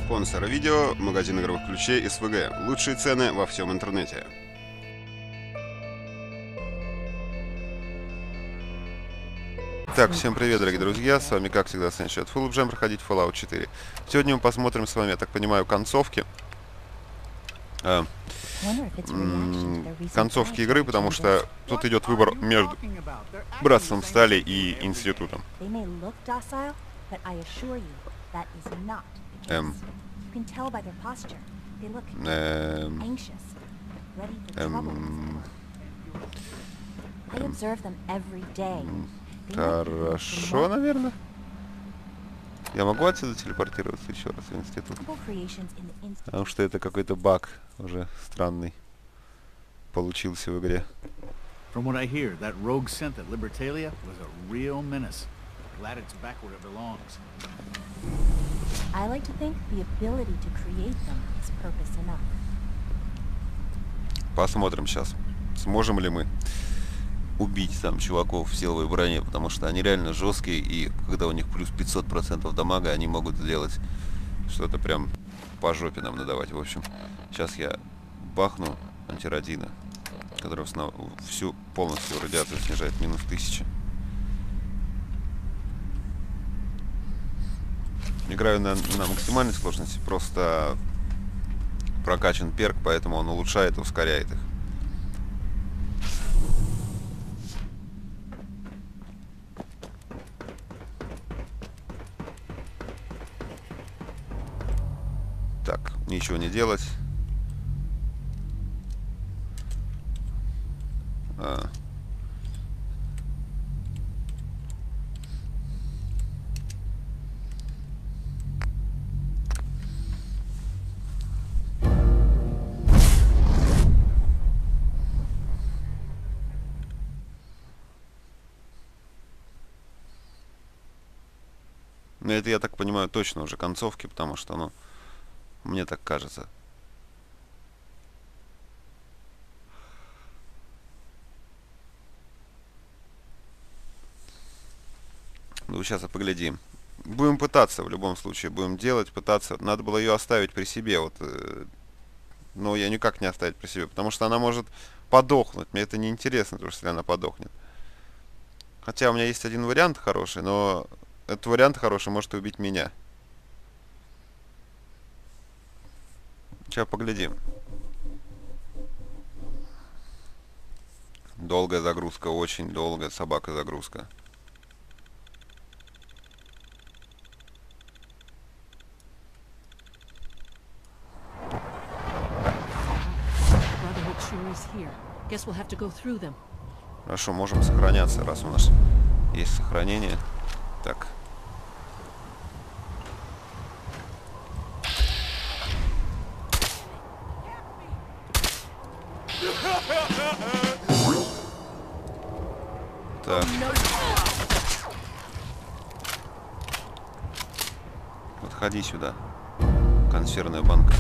Спонсор видео — магазин игровых ключей СВГ. Лучшие цены во всем интернете. Так, всем привет, дорогие друзья, с вами, как всегда, Сэншет. Будем проходить Fallout 4. Сегодня мы посмотрим с вами, я так понимаю, концовки игры, потому что тут идет выбор между Братством Стали и Институтом. Хорошо, наверное. Я могу отсюда телепортироваться еще раз в институт? Потому что это какой-то баг уже странный получился в игре. From what I hear, that rogue scent at Libertalia was a real menace. Glad it's back where it belongs. I like to think the ability to create them is purpose enough. Посмотрим сейчас, сможем ли мы убить там чуваков в силовой броне, потому что они реально жесткие, и когда у них плюс 500% дамага, они могут сделать что-то прям по жопе нам надавать. В общем, сейчас я бахну антирадина, который всю полностью радиацию снижает минус 1000. Играю на максимальной сложности, просто прокачан перк, поэтому он улучшает и ускоряет их. Так, ничего не делать. Но это, я так понимаю, точно уже концовки, потому что, ну, мне так кажется. Ну, сейчас поглядим. Будем пытаться, в любом случае, будем делать, пытаться. Надо было ее оставить при себе, вот. Но я никак не оставить при себе, потому что она может подохнуть. Мне это не интересно, потому что если она подохнет. Хотя у меня есть один вариант хороший, но этот вариант хороший может и убить меня. Сейчас поглядим. Долгая загрузка, очень долгая собака загрузка. Хорошо, можем сохраняться, раз у нас есть сохранение. Так. Так. Подходи сюда. Консервная банка.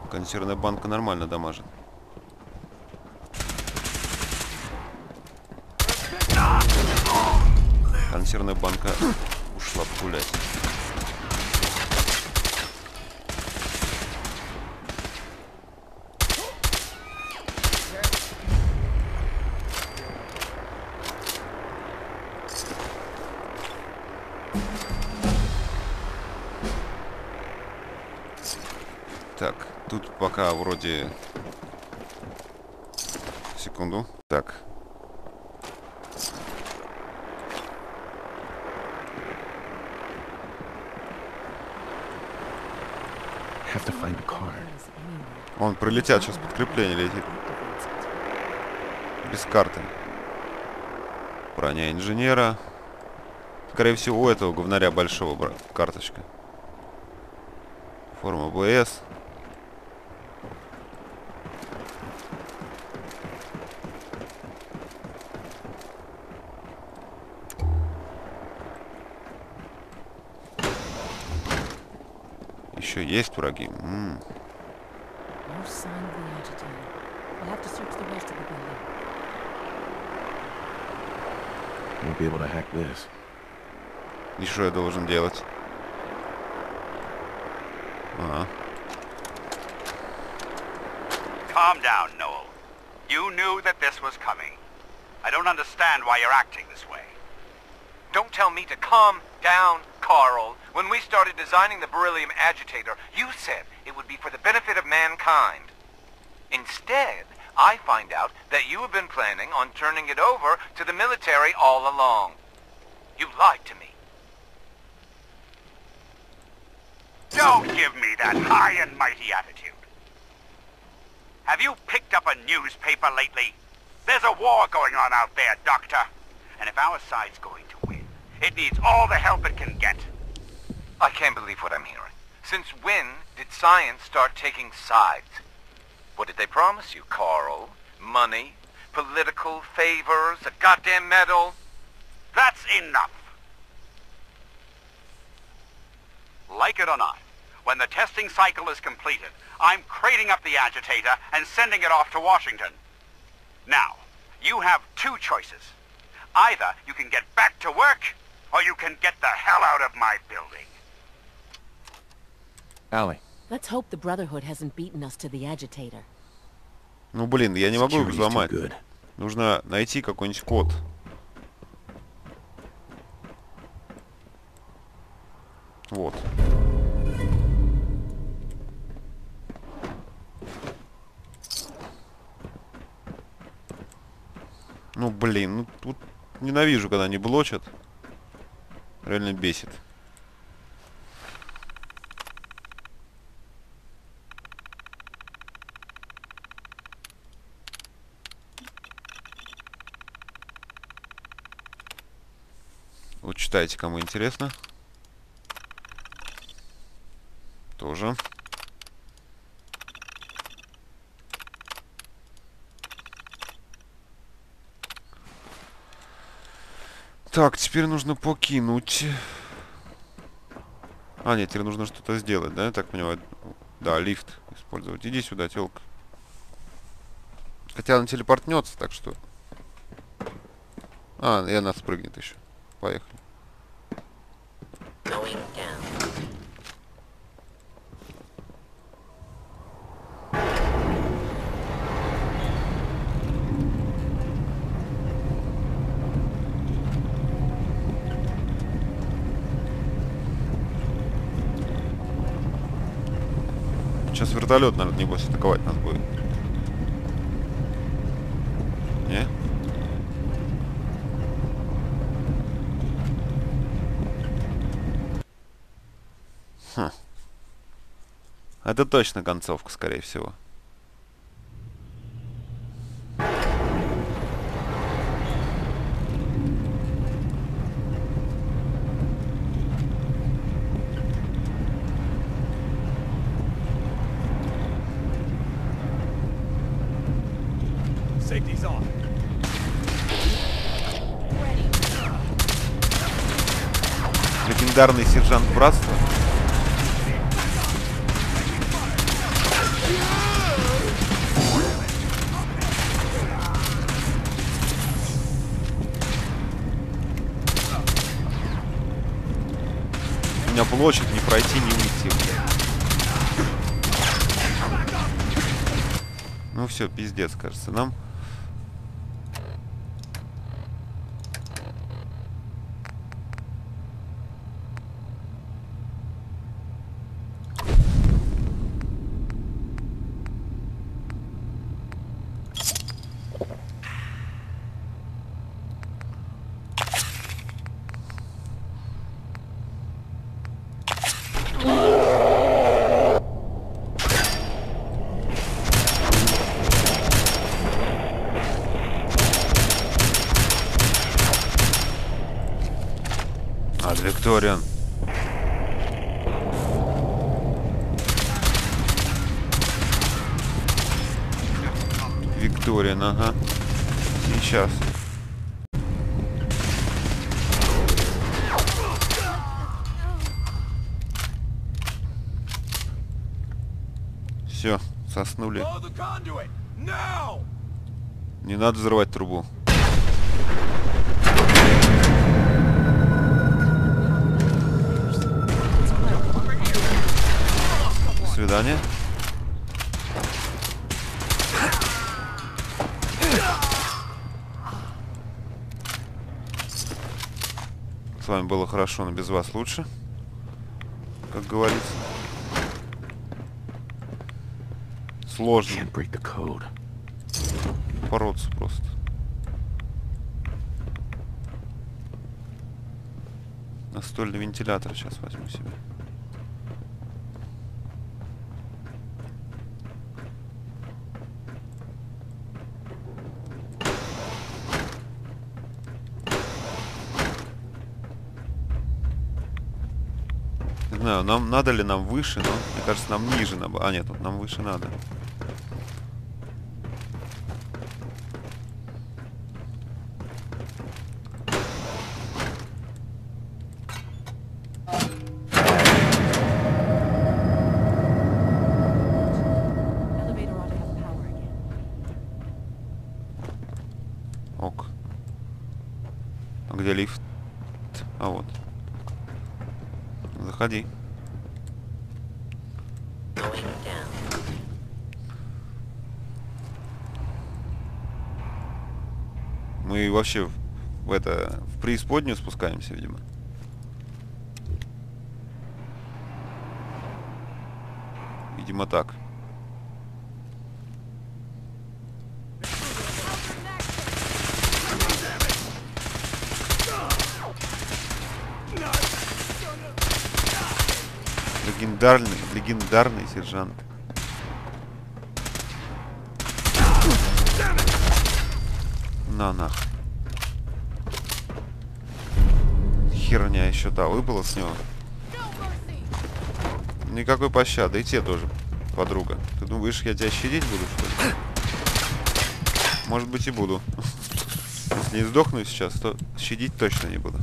Консервная банка нормально дамажит. Консервная банка ушла погулять. Так, тут пока вроде... Секунду. Так. Он прилетят, сейчас подкрепление летит. Без карты. Броня инженера. Скорее всего, у этого говнаря большого карточка. Форма БС. Еще есть враги. Won't be able to hack this. И что я должен делать? Ага. Calm down, Noel. You knew that this was coming. I don't understand why you're acting this way. Don't tell me to calm down, Carl. When we started designing the beryllium agitator, you said it would be for the benefit of mankind. Instead, I find out that you have been planning on turning it over to the military all along. You lied to me. Don't give me that high and mighty attitude. Have you picked up a newspaper lately? There's a war going on out there, Doctor. And if our side's going to win, it needs all the help it can get. I can't believe what I'm hearing. Since when did science start taking sides? What did they promise you, Carl? Money? Political favors? A goddamn medal? That's enough. Like it or not, when the testing cycle is completed, I'm crating up the agitator and sending it off to Washington. Now, you have two choices. Either you can get back to work, or you can get the hell out of my building. Allie. Let's hope the Brotherhood hasn't beaten us to the agitator. Ну блин, я не могу их Security's too взломать. good. Нужно найти какой-нибудь код. Вот. Ну блин, ну тут ненавижу, когда они блочат. Реально бесит. Вот читайте, кому интересно. Тоже. Так, теперь нужно покинуть. А, нет, теперь нужно что-то сделать, да? Я так понимаю. Да, лифт использовать. Иди сюда, тёлка. Хотя она телепортнется, так что... А, и она спрыгнет еще. Поехали. Сейчас вертолет, наверное, небось, атаковать нас будет. Не? Хм. Это точно концовка, скорее всего. Safety's off. Легендарный сержант братства. У меня блочек, не пройти, не уйти. Ну все, пиздец, кажется, нам. Викториан. Викториан, ага. Сейчас. Все, соснули. Не надо взрывать трубу. свидания. С вами было хорошо, но без вас лучше, как говорится. Сложно бороться просто. Настольный вентилятор сейчас возьму себе. Не знаю, надо ли нам выше, но мне кажется, нам ниже надо. А, нет, вот нам выше надо. Elevator ought to have power again. Ок. А где лифт? А вот. Заходи. Мы вообще в преисподнюю спускаемся, видимо. Видимо, так. Легендарный сержант. На нах. Херня еще та выпала с него. Никакой пощады. И те тоже, подруга. Ты думаешь, я тебя щадить буду, что ли? Может быть, и буду. Если не сдохну сейчас, то щадить точно не буду.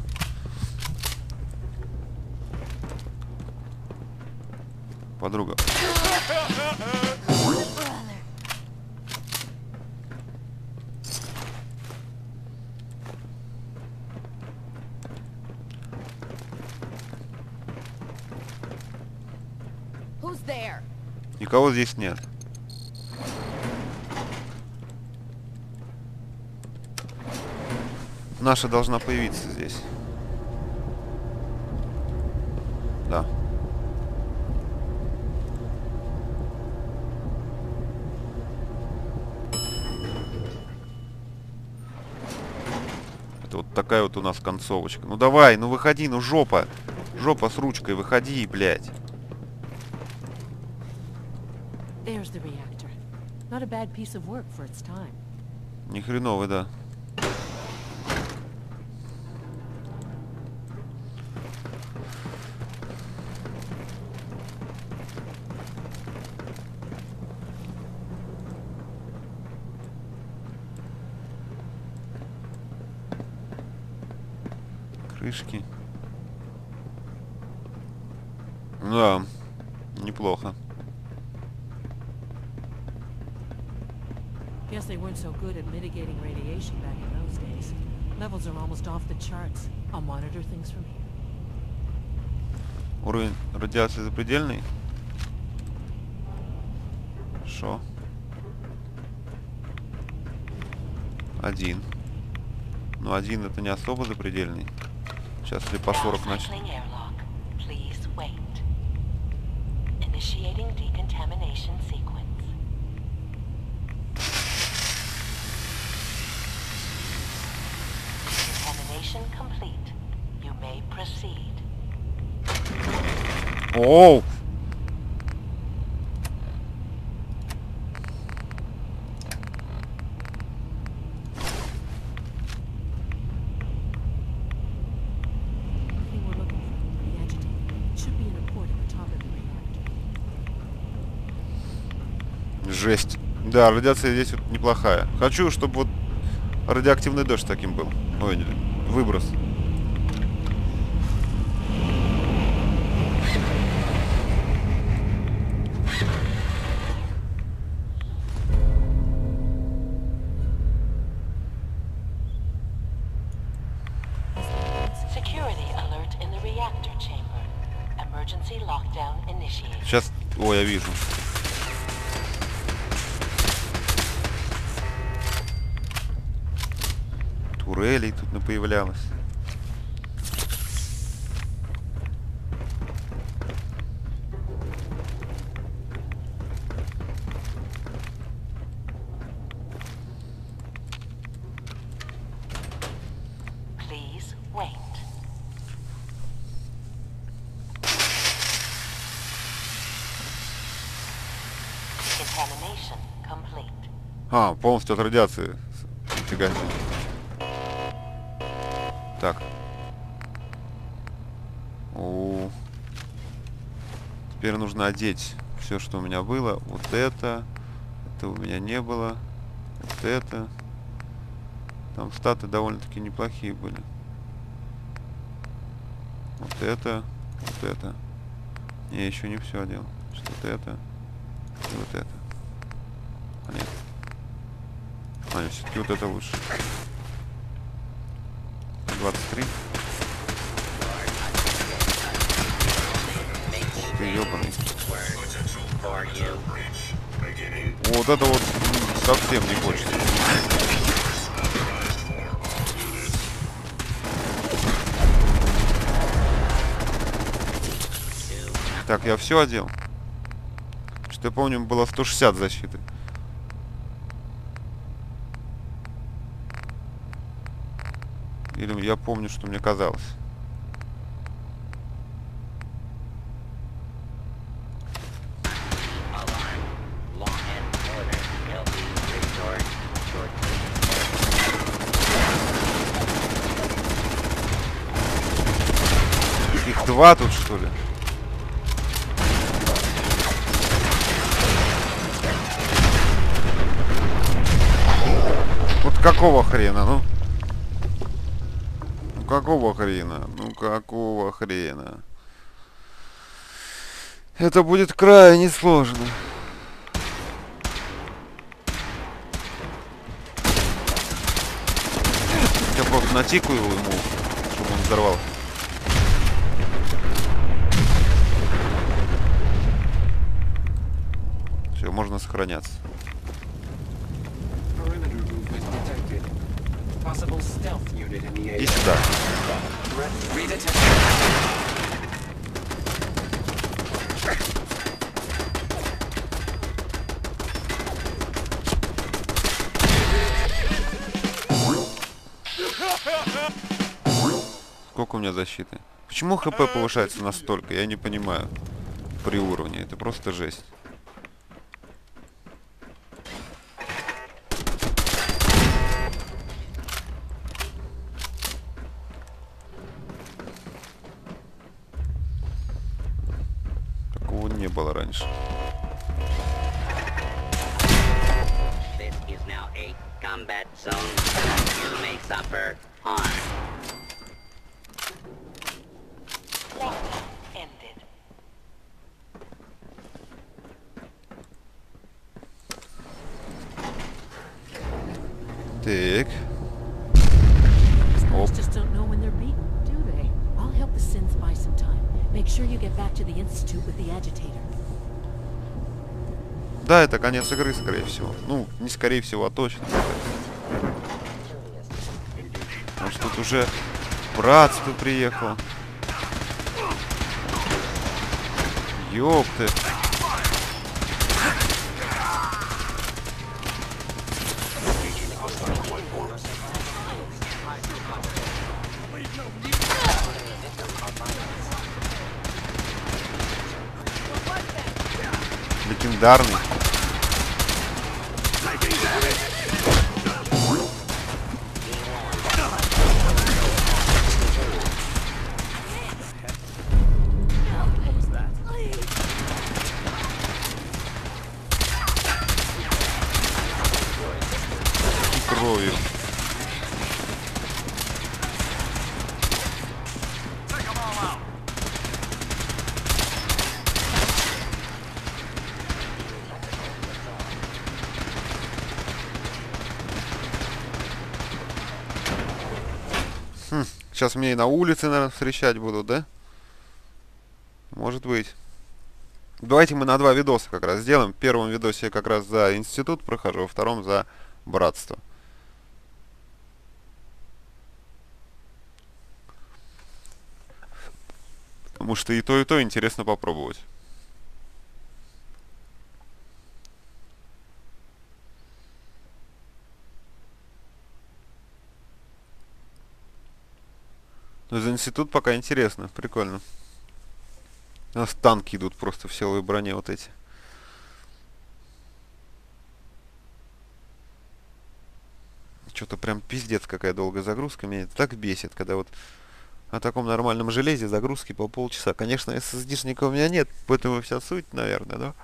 Подруга. Who's there? Никого здесь нет. Наша должна появиться здесь. Да. Это вот такая вот у нас концовочка. Ну давай, ну выходи, ну жопа. Жопа с ручкой, выходи, блядь. There's the reactor. Not a bad piece of work for its time. Ни хреновый, да. Крышки. Да, неплохо. Guess they weren't so good at mitigating radiation back in those days. Levels are almost off the charts. I'll monitor things from here. Уровень радиации запредельный. Шо? 1. Ну, 1 это не особо запредельный. Сейчас ли по 40 начнет. Initiating decontamination sequence. Decontamination complete. You may proceed. Оу! Everything we're looking for, the agitator. It should be in a port at the top of the reactor. Жесть. Да, радиация здесь вот неплохая. Хочу, чтобы вот радиоактивный дождь таким был. Ой, выброс. Security alert in the reactor chamber. Emergency lockdown initiated. Сейчас... О, я вижу. Турелей тут напоявлялось. Please wait. Decontamination complete. А, полностью от радиации. Нифига себе. Так. О. Теперь нужно одеть все, что у меня было. Вот это. Это у меня не было. Вот это. Там статы довольно-таки неплохие были. Вот это. Вот это. Не, еще не все одел. Что-то это. И вот это. А нет. А, нет, все-таки вот это лучше. 23. Ты ёбаный. Вот это вот совсем не хочется. Так, я все одел. Что я помню, было 160 защиты. Или я помню, что мне казалось. Их два тут, что ли? Вот какого хрена, ну? Ну какого хрена? Ну какого хрена? Это будет крайне сложно. Я просто натикаю ему, чтобы он взорвался. Все, можно сохраняться. И сюда. Сколько у меня защиты? Почему ХП повышается настолько? Я не понимаю. При уровне. Это просто жесть. Такого не было раньше. This is now a combat zone. You may suffer harm. Lockdown ended. Так. These just don't know when they're beaten, do they? I'll help the Sins buy some time. Make sure you get back to the Institute with the agitator. Да, это конец игры, скорее всего. Ну, не скорее всего, а точно. Потому что тут уже братство приехало. Ёпты. Легендарный. Кровью. Сейчас мне и на улице, наверное, встречать будут, да? Может быть. Давайте мы на 2 видоса как раз сделаем. В первом видосе я как раз за институт прохожу, во втором за братство. Потому что и то интересно попробовать. Но за институт пока интересно, прикольно. У нас танки идут просто в силовой броне вот эти. Что-то прям пиздец какая долгая загрузка. Меня это так бесит, когда вот на таком нормальном железе загрузки по полчаса. Конечно, SSD-шника у меня нет, поэтому вся суть, наверное, да?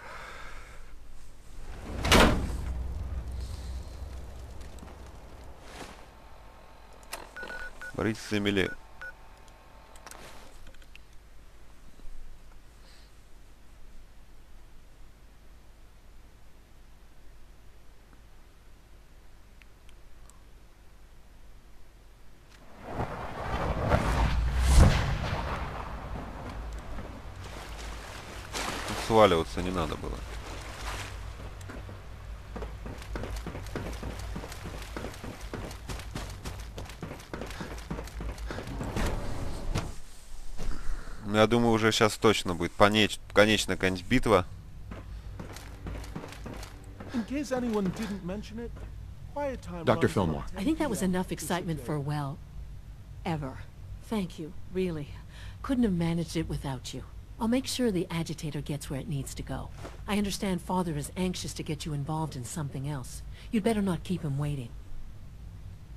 Боритесь за Эмили. Сваливаться не надо было. Я думаю, уже сейчас точно будет конечная какая-нибудь битва. Dr. Fillmore. I think that was enough excitement for, well, ever. Thank you, really. Couldn't have managed it without you. I'll make sure the agitator gets where it needs to go. I understand Father is anxious to get you involved in something else. You'd better not keep him waiting.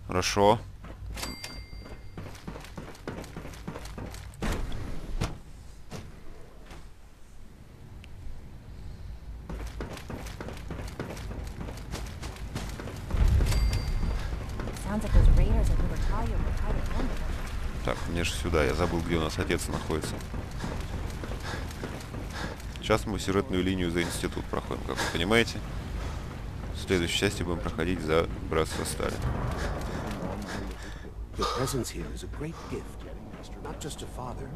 Хорошо. Sounds like those raiders at Libertalia were trying to end them. Так, мне же сюда. Я забыл, где у нас отец находится. Сейчас мы сюжетную линию за институт проходим, как вы понимаете. В следующей части будем проходить за братство Стали. Your presence here is a great gift, not just to Father,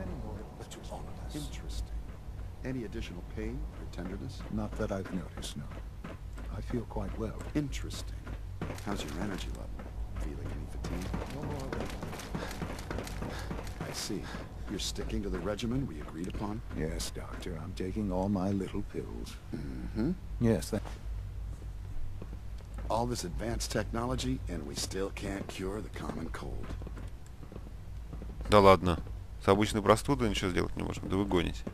but to all of us. Interesting. Any additional pain or tenderness? Not that I've noticed, no. I feel quite well. Interesting. How's your energy level? Feeling any fatigue? No more. I see. You're sticking to the regimen we agreed upon? Yes, Doctor. I'm taking all my little pills. Mm-hmm. Yes, that... All this advanced technology, and we still can't cure the common cold. Да ладно. С обычной простудой ничего сделать не можем. Да вы гоните.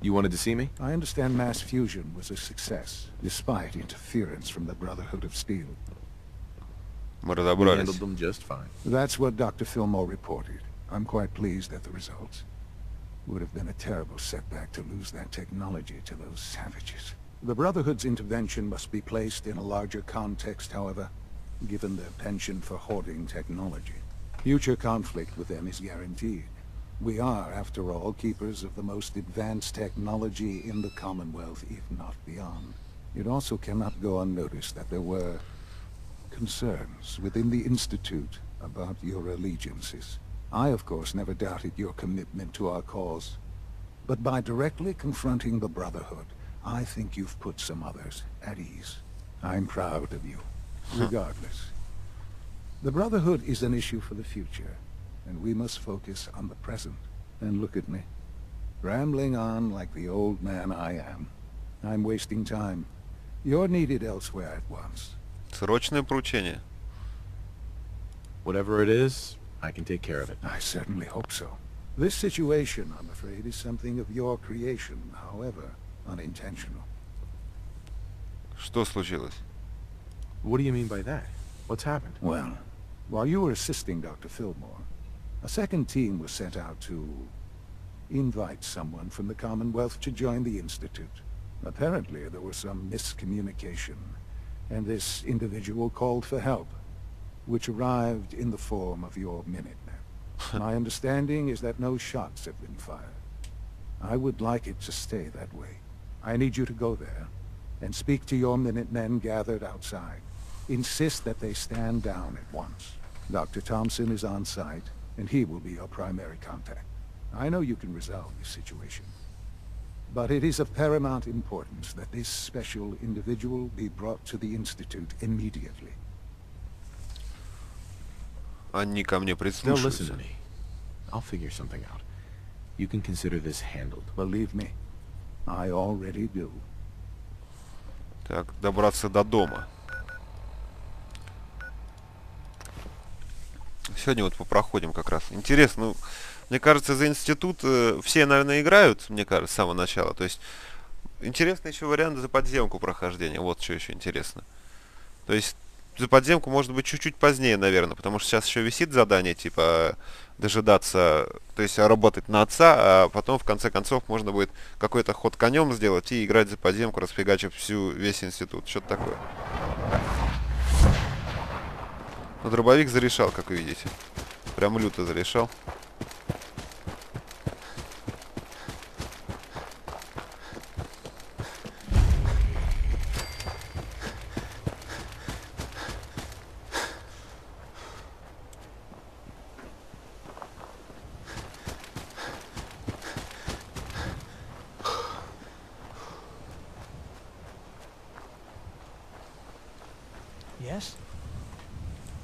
You wanted to see me? I understand mass fusion was a success, despite interference from the Brotherhood of Steel. Мы We разобрались. handled them just fine. That's what Dr. Fillmore reported. I'm quite pleased at the results. Would have been a terrible setback to lose that technology to those savages. The Brotherhood's intervention must be placed in a larger context, however, given their penchant for hoarding technology. Future conflict with them is guaranteed. We are, after all, keepers of the most advanced technology in the Commonwealth, if not beyond. It also cannot go unnoticed that there were concerns within the Institute about your allegiances. I, of course, never doubted your commitment to our cause. But by directly confronting the Brotherhood, I think you've put some others at ease. I'm proud of you, regardless. The Brotherhood is an issue for the future, and we must focus on the present. And look at me, rambling on like the old man I am. I'm wasting time. You're needed elsewhere at once. Срочное поручение. Whatever it is, I can take care of it. I certainly hope so. This situation, I'm afraid, is something of your creation, however unintentional. Что случилось? What do you mean by that? What's happened? Well, while you were assisting Dr. Fillmore, a second team was sent out to invite someone from the Commonwealth to join the Institute. Apparently, there was some miscommunication, and this individual called for help, which arrived in the form of your Minutemen. My understanding is that no shots have been fired. I would like it to stay that way. I need you to go there and speak to your Minutemen gathered outside. Insist that they stand down at once. Dr. Thompson is on site, and he will be your primary contact. I know you can resolve this situation, but it is of paramount importance that this special individual be brought to the Institute immediately. Они ко мне They'll listen прислушиваются. to me. I'll figure something out. You can consider this handled. Believe me, I already do. Так, добраться до дома. Сегодня вот попроходим как раз. Интересно, ну, мне кажется, за институт все, наверное, играют, мне кажется, с самого начала. То есть, интересный еще вариант за подземку прохождения. Вот что еще интересно. То есть, за подземку может быть чуть-чуть позднее, наверное, потому что сейчас еще висит задание, типа, дожидаться, то есть, работать на отца, а потом, в конце концов, можно будет какой-то ход конем сделать и играть за подземку, расфигачив весь институт. Что-то такое. Но дробовик зарешал, как вы видите. Прям люто зарешал. Yes?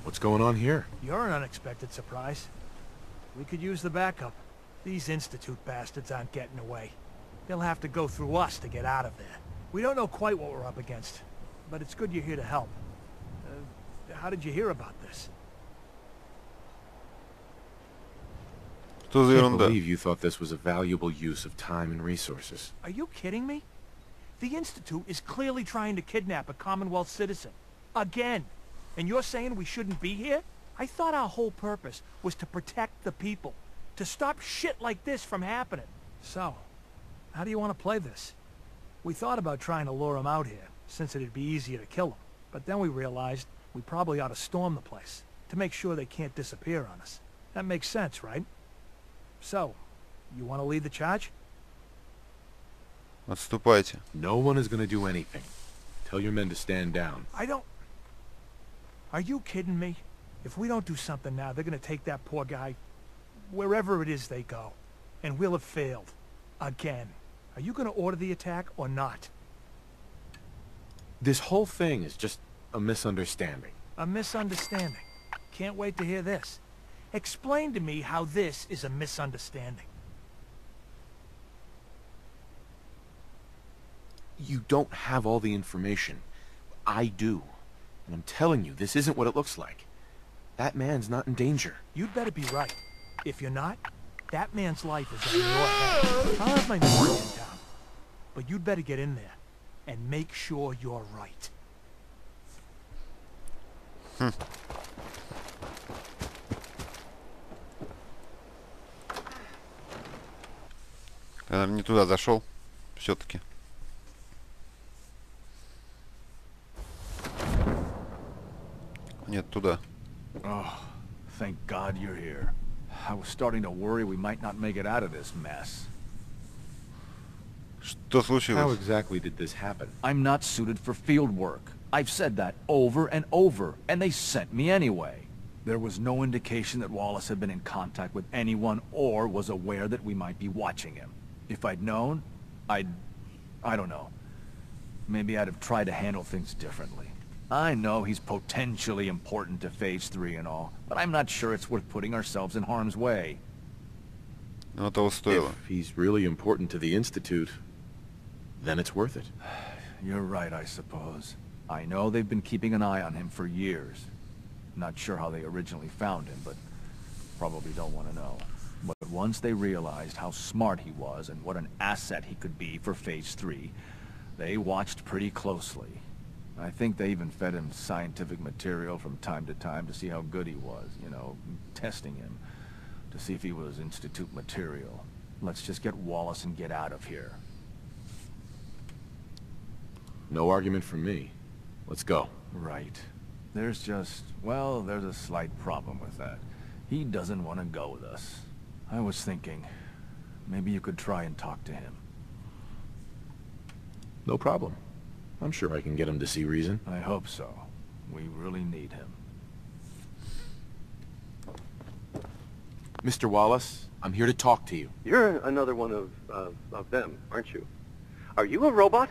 What's going on here? You're an unexpected surprise. We could use the backup. These Institute bastards aren't getting away. They'll have to go through us to get out of there. We don't know quite what we're up against, but it's good you're here to help. How did you hear about this? Что за I can't ерунда? believe you thought this was a valuable use of time and resources. Are you kidding me? The Institute is clearly trying to kidnap a Commonwealth citizen. Again. And you're saying we shouldn't be here? I thought our whole purpose was to protect the people. To stop shit like this from happening. So, how do you want to play this? We thought about trying to lure him out here, since it'd be easier to kill him. But then we realized we probably ought to storm the place, to make sure they can't disappear on us. That makes sense, right? So, you want to lead the charge? Отступайте. No one is going to do anything. Tell your men to stand down. I don't... Are you kidding me? If we don't do something now, they're gonna take that poor guy wherever it is they go. And we'll have failed. Again. Are you gonna order the attack or not? This whole thing is just a misunderstanding. A misunderstanding. Can't wait to hear this. Explain to me how this is a misunderstanding. You don't have all the information. I do. And I'm telling you, this isn't what it looks like. That man's not in danger. You'd better be right. If you're not, that man's life is on your head. I'll have my men in town. But you'd better get in there and make sure you're right. Я, наверное, не туда зашел. Все-таки. Нет, туда. Oh, thank God you're here. I was starting to worry we might not make it out of this mess. Что How случилось? exactly did this happen? I'm not suited for field work. I've said that over and over, and they sent me anyway. There was no indication that Wallace had been in contact with anyone or was aware that we might be watching him. If I'd known, I don't know. Maybe I'd have tried to handle things differently. I know he's potentially important to Phase 3 and all, but I'm not sure it's worth putting ourselves in harm's way. Ну, того стоило. If he's really important to the Institute, then it's worth it. You're right, I suppose. I know they've been keeping an eye on him for years. Not sure how they originally found him, but probably don't want to know. But once they realized how smart he was and what an asset he could be for Phase 3, they watched pretty closely. I think they even fed him scientific material from time to time to see how good he was, you know, testing him, to see if he was Institute material. Let's just get Wallace and get out of here. No argument from me. Let's go. Right. There's just, well, there's a slight problem with that. He doesn't want to go with us. I was thinking, maybe you could try and talk to him. No problem. I'm sure I can get him to see reason. I hope so. We really need him. Mr. Wallace, I'm here to talk to you. You're another one of them, aren't you? Are you a robot?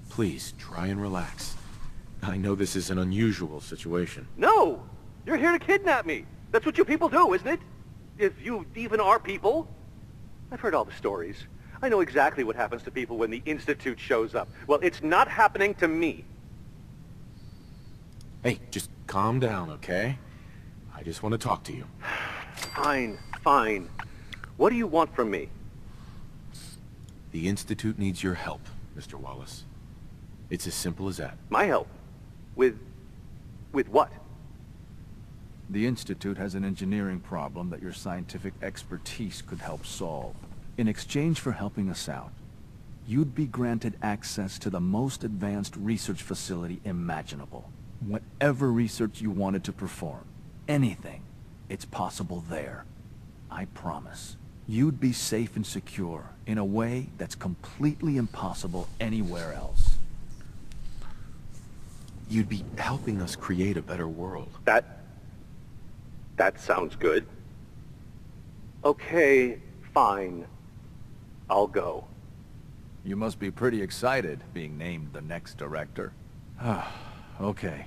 Please, try and relax. I know this is an unusual situation. No! You're here to kidnap me! That's what you people do, isn't it? If you even are people. I've heard all the stories. I know exactly what happens to people when the Institute shows up. Well, it's not happening to me. Hey, just calm down, okay? I just want to talk to you. Fine, fine. What do you want from me? The Institute needs your help, Mr. Wallace. It's as simple as that. My help? With what? The Institute has an engineering problem that your scientific expertise could help solve. In exchange for helping us out, you'd be granted access to the most advanced research facility imaginable. Whatever research you wanted to perform, anything, it's possible there. I promise. You'd be safe and secure in a way that's completely impossible anywhere else. You'd be helping us create a better world. That sounds good. Okay, fine. I'll go. You must be pretty excited being named the next director. Okay.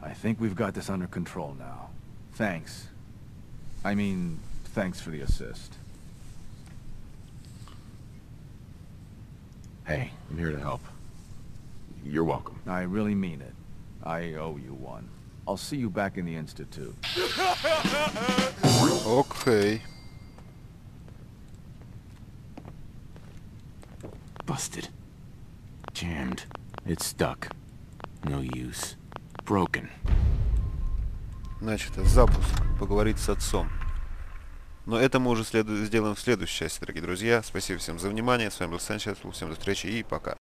I think we've got this under control now. Thanks. I mean, thanks for the assist. Hey, I'm here to help. You're welcome. I really mean it. I owe you one. I'll see you back in the Institute. Окей. Busted. Jammed. It's stuck. No use. Broken. Значит, запуск. Поговорить с отцом. Но это мы уже сделаем в следующей части, дорогие друзья. Спасибо всем за внимание. С вами был Санчес. Всем до встречи и пока.